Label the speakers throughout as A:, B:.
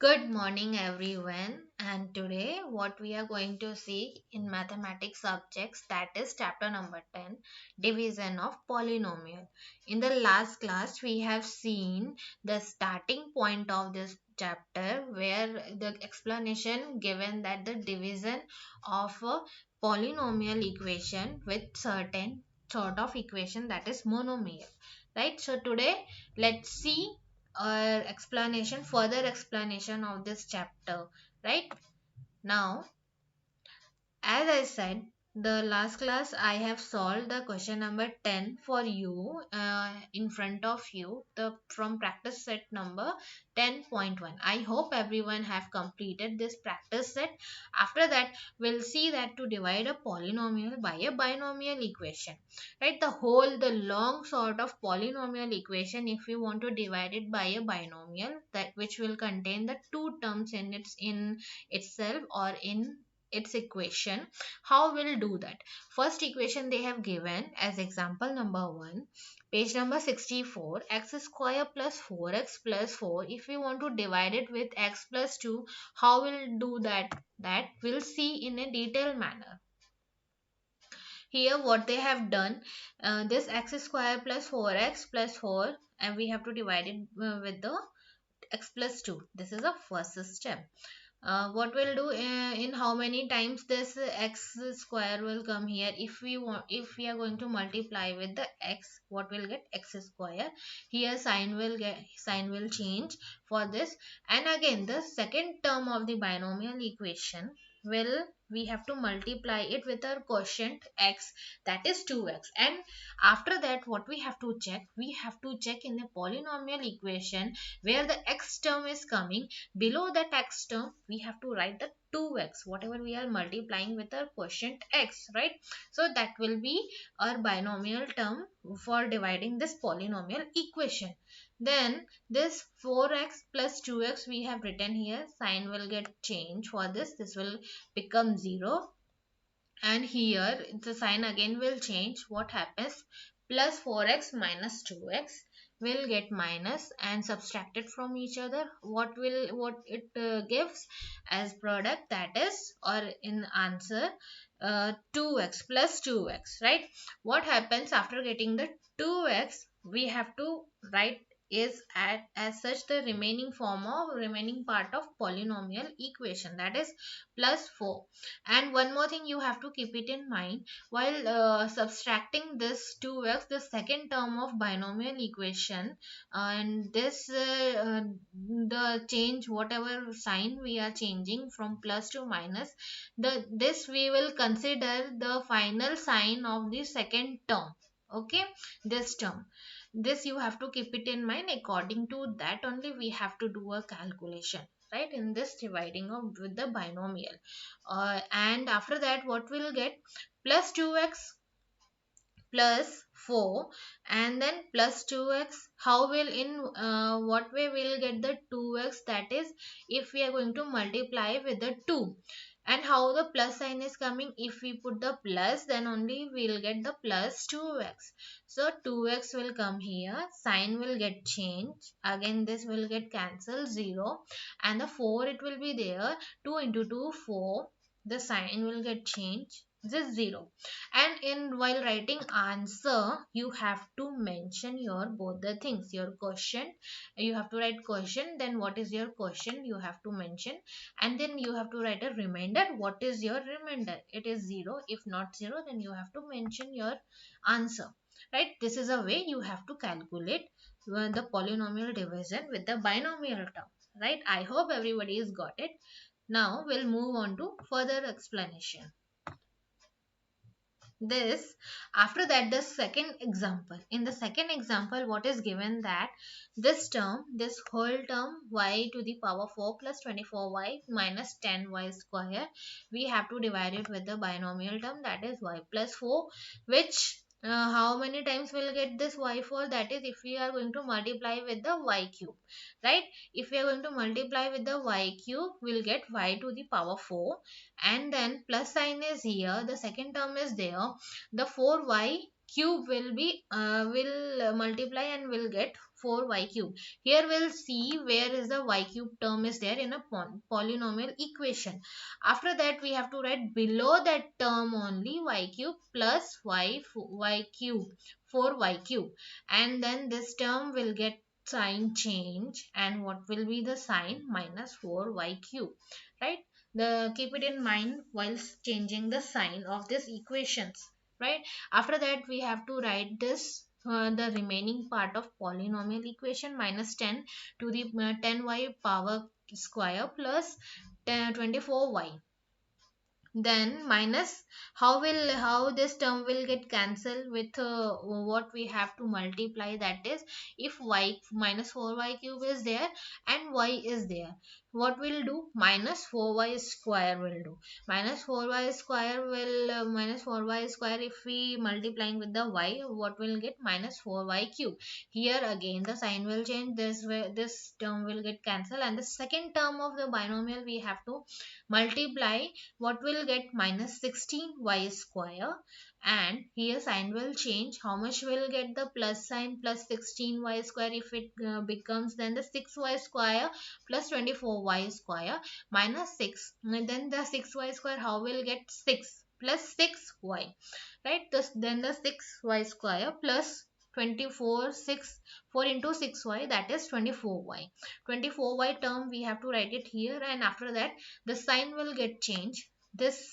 A: Good morning, everyone. And today, what we are going to see in mathematics subjects, that is chapter number 10, division of polynomial. In the last class, we have seen the starting point of this chapter where the explanation given that the division of a polynomial equation with certain sort of equation, that is monomial, right? So today, let's see further explanation of this chapter. Right now, as I said, the last class I have solved the question number 10 for you in front of you, the from practice set number 10.1. I hope everyone have completed this practice set. After that, we'll see that to divide a polynomial by a binomial equation. Right, the long sort of polynomial equation, if we want to divide it by a binomial, that which will contain the two terms in itself or in its equation. How we'll do that? First equation they have given as example number 1, page number 64, x square plus 4x plus 4. If we want to divide it with x plus 2, how we'll do that we'll see in a detailed manner. Here what they have done, this x square plus 4x plus 4, and we have to divide it with the x plus 2. This is the first step. What we'll do, in how many times this x square will come here. If we are going to multiply with the x, what will get? X square. Here sign will change for this, and again the second term of the binomial equation will, we have to multiply it with our quotient x, that is 2x. And after that, what we have to check? We have to check in the polynomial equation where the x term is coming. Below that x term, we have to write the 2x, whatever we are multiplying with our quotient x, right? So that will be our binomial term for dividing this polynomial equation. Then this 4x plus 2x we have written here, sign will get changed for this. This will become 0, and here the sign again will change. What happens? Plus 4x minus 2x will get minus and subtracted from each other. What it gives as product, that is, or in answer, 2x plus 2x, right? What happens after getting the 2x? We have to write is at as such the remaining part of polynomial equation, that is plus 4. And one more thing you have to keep it in mind, while subtracting this 2x, the second term of binomial equation, and this the change, whatever sign we are changing from plus to minus, this we will consider the final sign of the second term. Okay, this term, this you have to keep it in mind. According to that only we have to do a calculation, right, in this dividing of with the binomial. And after that, what we'll get? Plus 2x plus 4, and then plus 2x. How will, in what way we'll get the 2x? That is, if we are going to multiply with the 2. And how the plus sign is coming? If we put the plus, then only we'll get the plus 2x. So 2x will come here, sign will get changed, again this will get cancelled, 0, and the 4 it will be there. 2 into 2, 4, the sign will get changed, this 0. And in while writing answer, you have to mention your both the things, your question, you have to write question, then what is your question you have to mention, and then you have to write a remainder. What is your remainder? It is 0. If not 0, then you have to mention your answer, right? This is a way you have to calculate the polynomial division with the binomial term, right? I hope everybody has got it. Now we'll move on to further explanation. This, after that, the second example. In the second example, what is given? That this term, this whole term, y to the power 4 plus 24y minus 10y square, we have to divide it with the binomial term, that is y plus 4, which how many times we'll get this y4? That is, if we are going to multiply with the y cube, right? If we are going to multiply with the y cube, we'll get y to the power 4, and then plus sign is here, the second term is there, the 4y cube will be will multiply and will get 4y cube. Here we'll see where is the y cube term is there in a polynomial equation. After that we have to write below that term only y cube plus y cube 4y cube, and then this term will get sign change, and what will be the sign? Minus 4y cube, right? The keep it in mind whilst changing the sign of these equations, right? After that we have to write this the remaining part of polynomial equation, minus 10 to the 10y power square plus 24y, then minus, how this term will get cancelled with what we have to multiply, that is if y minus 4y cube is there and y is there, what will do? Minus 4y square will do. Minus 4y square will minus 4y square, if we multiplying with the y, what will get? Minus 4y cube. Here again the sign will change, this term will get cancelled, and the second term of the binomial we have to multiply. What will get? Minus 16y square, and here sign will change. How much will get? The plus sign plus 16y square, if it becomes then the 6y square plus 24y square minus 6, and then the 6y square how will get? 6 plus 6y, right? Then the 6y square plus 24, 6 4 into 6y, that is 24y. 24y term we have to write it here, and after that the sign will get changed. This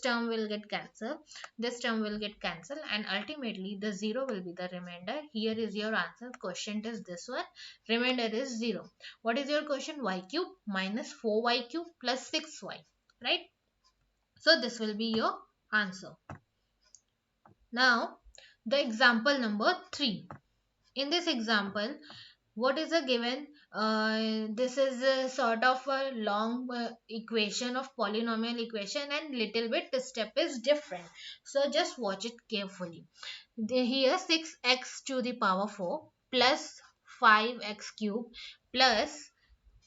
A: term will get cancelled, this term will get cancelled, and ultimately the 0 will be the remainder. Here is your answer. Quotient is this one, remainder is 0. What is your question? Y cube minus 4y cube plus 6y, right? So this will be your answer. Now the example number 3. In this example, what is a given? This is a sort of a long equation of polynomial equation, and little bit the step is different, so just watch it carefully. Here 6x to the power 4 plus 5x cube plus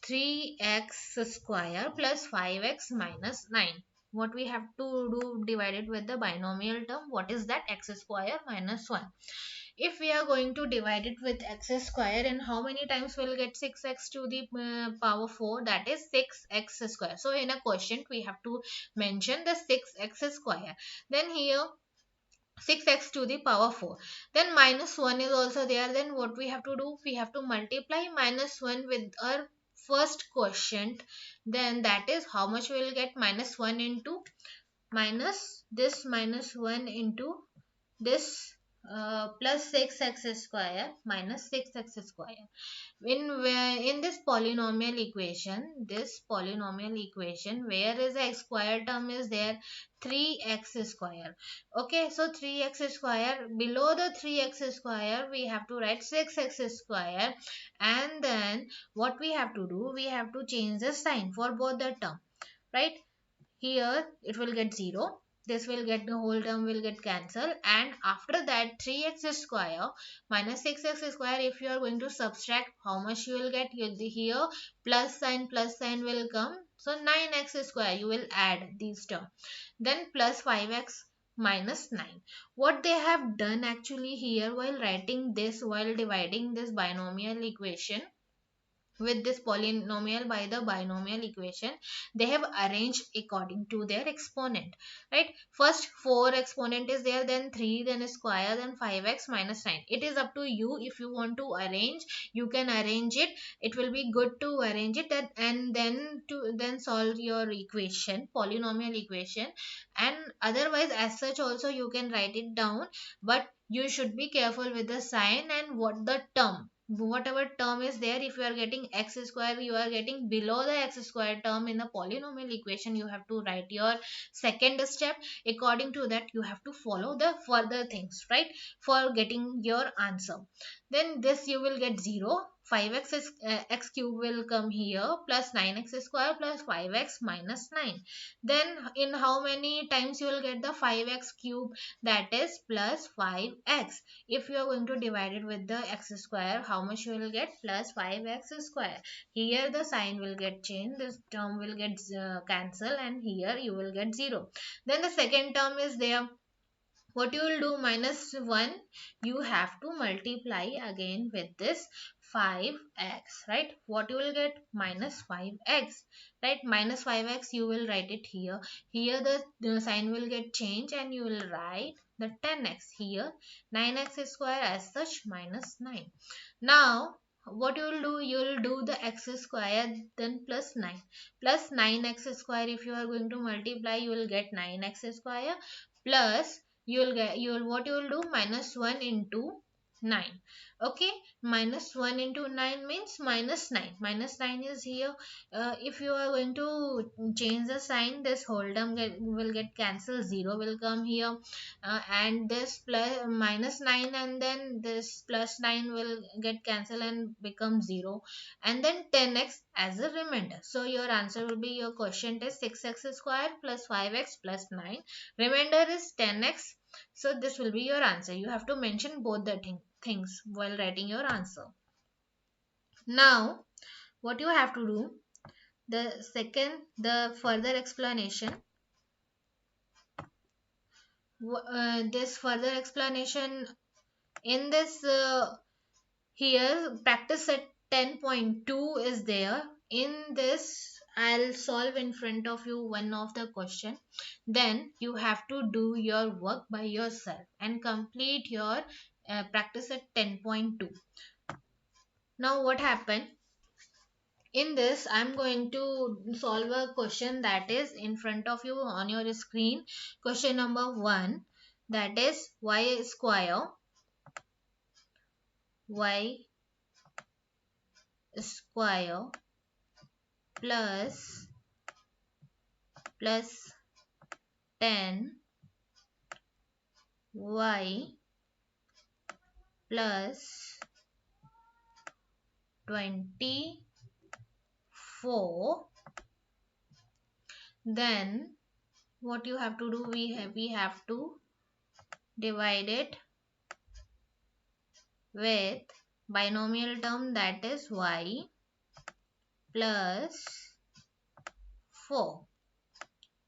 A: 3x square plus 5x minus 9. What we have to do? Divided with the binomial term. What is that? X square minus 1. If we are going to divide it with x square, and how many times we'll get 6x to the power 4? That is 6x square. So in a quotient we have to mention the 6x square. Then here 6x to the power 4, then minus 1 is also there. Then what we have to do? We have to multiply minus 1 with our first quotient. Then that is how much we will get? Minus 1 into minus this minus 1 into this plus 6x square minus 6x square. In this polynomial equation, where is the x square term is there? 3x square. Okay, so 3x square, below the 3x square we have to write 6x square, and then what we have to do? We have to change the sign for both the term, right? Here it will get 0, this will get, the whole term will get cancelled, and after that 3x square minus 6x square, if you are going to subtract, how much you will get? Here plus sign will come, so 9x square you will add these terms, then plus 5x minus 9. What they have done actually here, while writing this, while dividing this binomial equation with this polynomial by the binomial equation, they have arranged according to their exponent, right? First 4 exponent is there, then 3, then square, then 5x minus 9. It is up to you. If you want to arrange, you can arrange it. It will be good to arrange it, and then solve your equation, polynomial equation. And otherwise as such also you can write it down, but you should be careful with the sign and what the term, whatever term is there. If you are getting x square, you are getting below the x square term in the polynomial equation, you have to write your second step. According to that you have to follow the further things, right, for getting your answer. Then this you will get 0, 5x x cube will come here, plus 9x square plus 5x minus 9. Then in how many times you will get the 5x cube? That is plus 5x. If you are going to divide it with the x square, how much you will get? Plus 5x square. Here the sign will get changed, this term will get cancelled, and here you will get 0. Then the second term is there, what you will do, minus 1 you have to multiply again with this 5x, right? What you will get, minus 5x, right? Minus 5x you will write it here. Here the sign will get changed and you will write the 10x here. 9x square as such, minus 9. Now what you will do, you will do the x square, then plus 9. Plus 9x square, if you are going to multiply, you will get 9x square, plus you will get, you will, what you will do, minus 1 into 9. Okay, minus 1 into 9 means minus 9. Minus 9 is here. If you are going to change the sign, this whole term will get cancelled, 0 will come here, and this plus minus 9 and then this plus 9 will get cancelled and become 0, and then 10x as a remainder. So your answer will be, your question is 6x square plus 5x plus 9, remainder is 10x. So this will be your answer. You have to mention both the things while writing your answer. Now what you have to do, the further explanation, this further explanation in this, here practice set 10.2 is there. In this I'll solve in front of you one of the question, then you have to do your work by yourself and complete your practice at 10.2. Now what happened, in this I'm going to solve a question that is in front of you on your screen. Question number 1, that is y square plus 10 y plus 24. Then what you have to do, we have to divide it with binomial term, that is y plus 4,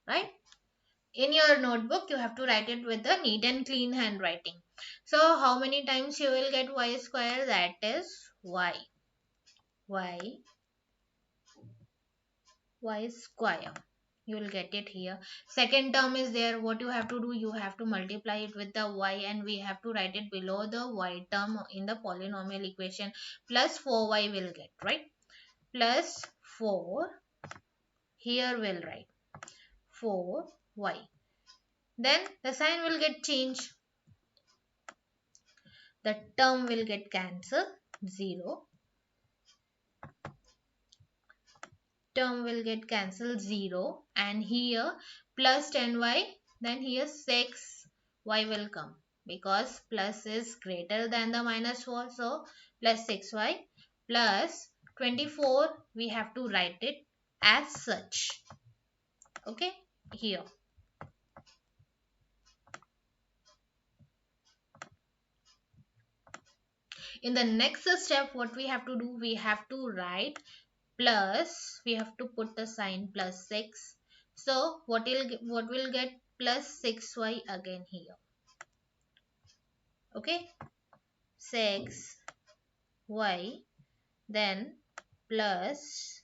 A: right? In your notebook you have to write it with a neat and clean handwriting. So how many times you will get y square, that is y square, you will get it here. Second term is there, what you have to do, you have to multiply it with the y and we have to write it below the y term in the polynomial equation, plus 4y will get, right? Plus 4, here we'll write 4y, then the sign will get changed, the term will get cancelled, 0, term will get cancelled, 0, and here plus 10y, then here 6y will come because plus is greater than the minus 4, so plus 6y plus 24, we have to write it as such. Okay, here. In the next step, what we have to do, we have to write plus, we have to put the sign plus 6. So what will get, plus 6y again here. Okay, 6y, then plus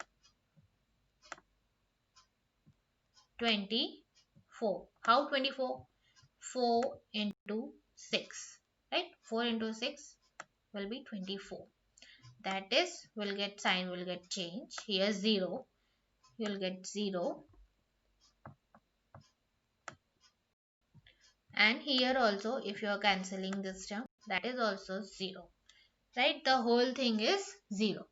A: 24. How 24? 4 into 6, right? 4 into 6 will be 24. That is, will get, sign will get changed. Here 0, you will get 0, and here also if you are cancelling this term, that is also 0, right? The whole thing is 0.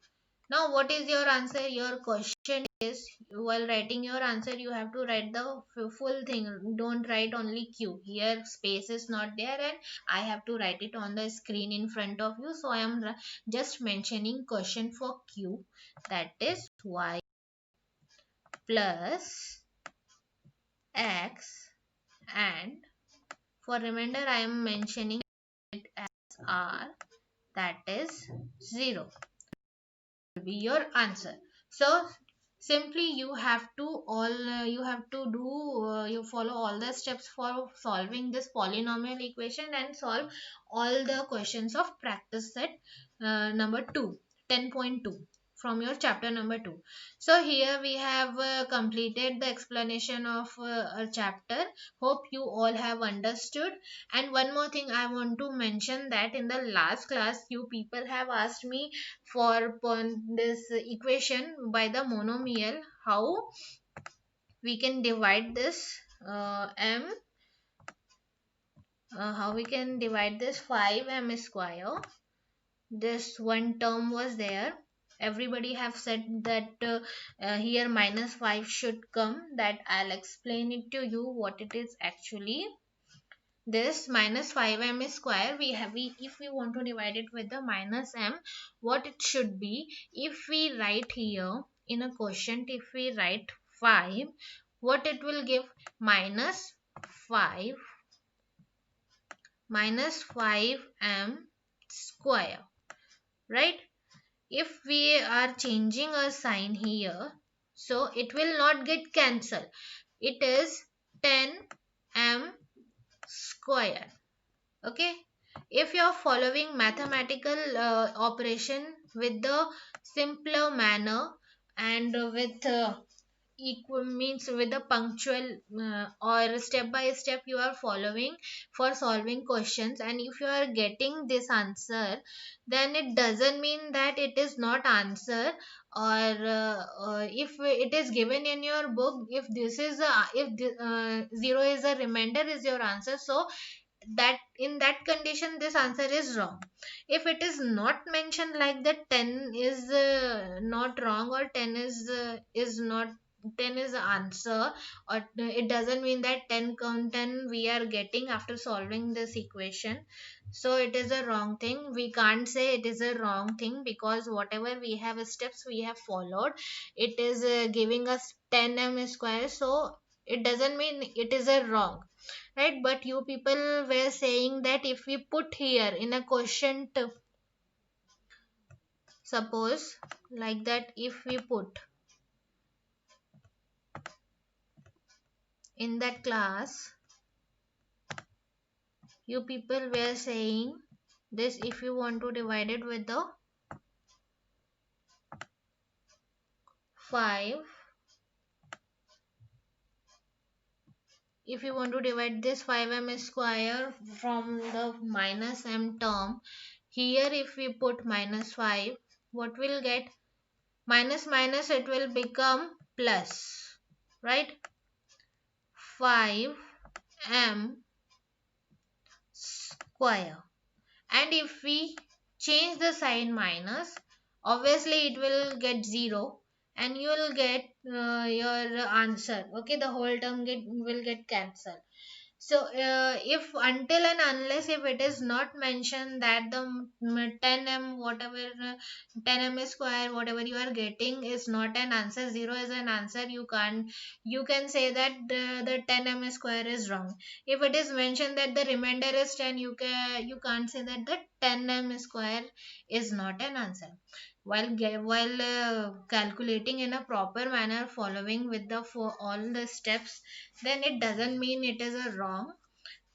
A: Now what is your answer? Your question is, while writing your answer you have to write the full thing, don't write only q. Here space is not there and I have to write it on the screen in front of you, so I am just mentioning question for q, that is y plus x, and for remainder I am mentioning it as r, that is 0, will be your answer. So simply you have to do you follow all the steps for solving this polynomial equation and solve all the questions of practice set number 2, 10.2 from your chapter number 2. So here we have completed the explanation of a chapter. Hope you all have understood. And one more thing I want to mention, that in the last class you people have asked me for this equation by the monomial, how we can divide this m how we can divide this 5m square. This one term was there. Everybody have said that here minus 5 should come. That I'll explain it to you what it is actually. This minus 5m square, if we want to divide it with the minus m, what it should be, if we write here in a quotient, if we write 5, what it will give? Minus 5 minus 5m square, right? If we are changing a sign here, so it will not get cancelled. It is 10m square. Okay, if you are following mathematical operation with the simpler manner and with equal, means with the punctual or step by step you are following for solving questions, and if you are getting this answer, then it doesn't mean that it is not answer. Or if it is given in your book, if this is a, if 0 is a remainder is your answer, so that in that condition this answer is wrong. If it is not mentioned like that, 10 is not wrong, or 10 is not, 10 is the answer, or it doesn't mean that 10 count 10 we are getting after solving this equation. So it is a wrong thing. We can't say it is a wrong thing, because whatever we have steps we have followed, it is giving us 10m square, so it doesn't mean it is a wrong, right? But you people were saying that if we put here in a quotient, suppose like that, if we put in that class, you people were saying this, if you want to divide it with the 5, if you want to divide this 5m square from the minus m term, here if we put minus 5, what will get? Minus minus it will become plus, right? 5m square. And if we change the sign minus, obviously it will get 0, and you will get your answer. Okay, the whole term will get cancelled. So if until and unless if it is not mentioned that the 10m whatever 10m square whatever you are getting is not an answer, 0 is an answer, you can't, you can say that the 10m square is wrong. If it is mentioned that the remainder is 10, you can't say that the 10m square is not an answer. While calculating in a proper manner, following with the for all the steps, then it doesn't mean it is a wrong.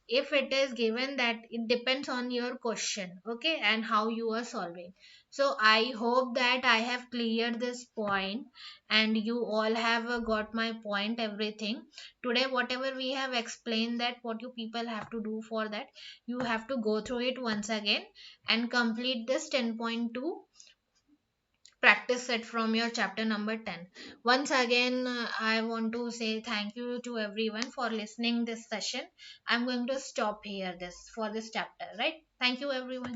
A: If it is given, that it depends on your question, okay, and how you are solving. So I hope that I have cleared this point and you all have got my point, everything. Today whatever we have explained, that what you people have to do for that, you have to go through it once again and complete this 10.2 practice set from your chapter number 10. Once again, I want to say thank you to everyone for listening this session. I'm going to stop here this for this chapter, right? Thank you everyone.